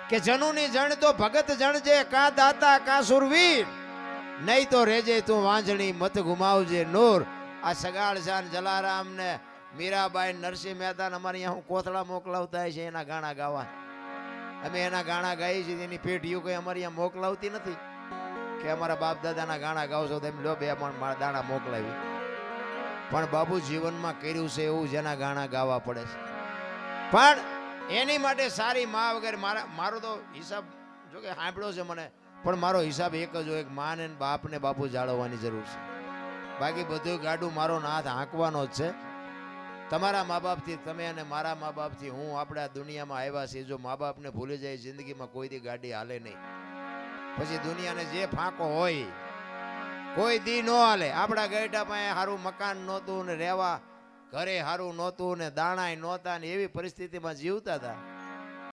કે જનુની જણ તો ભગત જણજે, કા દાતા કા સુરવીર, નહીં તો રેજે તું વાંજણી મત ગુમાવજે નૂર. આ સગાળ જાન જલારામ ને મીરાબાઈ નરસિંહ મહેતા અમારે અહીંયા હું કોથળા મોકલાવતા છે એના ગાણા ગાવા. અમે એના ગાણા ગાઈએ છીએ, એની પેઢીઓ કઈ અમારે અહીંયા મોકલાવતી નથી કે અમારા બાપ દાદાના ગાણા ગાવશો તો એમ લો બે પણ મારા દાણા મોકલાવી. પણ બાપુ જીવનમાં કર્યું છે એવું જેના ગાણા ગાવા પડે છે. પણ એની માટે સારી મા વગર મારો તો હિસાબ જો કે સાંભળ્યો છે મને, પણ મારો હિસાબ એક જ હોય, મા ને બાપ ને બાપુ જાળવવાની જરૂર છે. બાકી બધું ગાડું મારો હાથ હાંકવાનો જ છે. તમારા મા બાપથી તમે અને મારા મા બાપથી હું આપણે આ દુનિયામાં આવ્યા છીએ. જો મા બાપને ભૂલી જાય જિંદગીમાં કોઈ દી ગાડી હાલે નહીં. પછી દુનિયાને જે ફાંકો હોય કોઈ દી ન હાલે. આપણા ગઈઢા પાસે સારું મકાન નહોતું ને રહેવા ઘરે સારું નહોતું ને દાણાય નહોતા ને એવી પરિસ્થિતિમાં જીવતા હતા.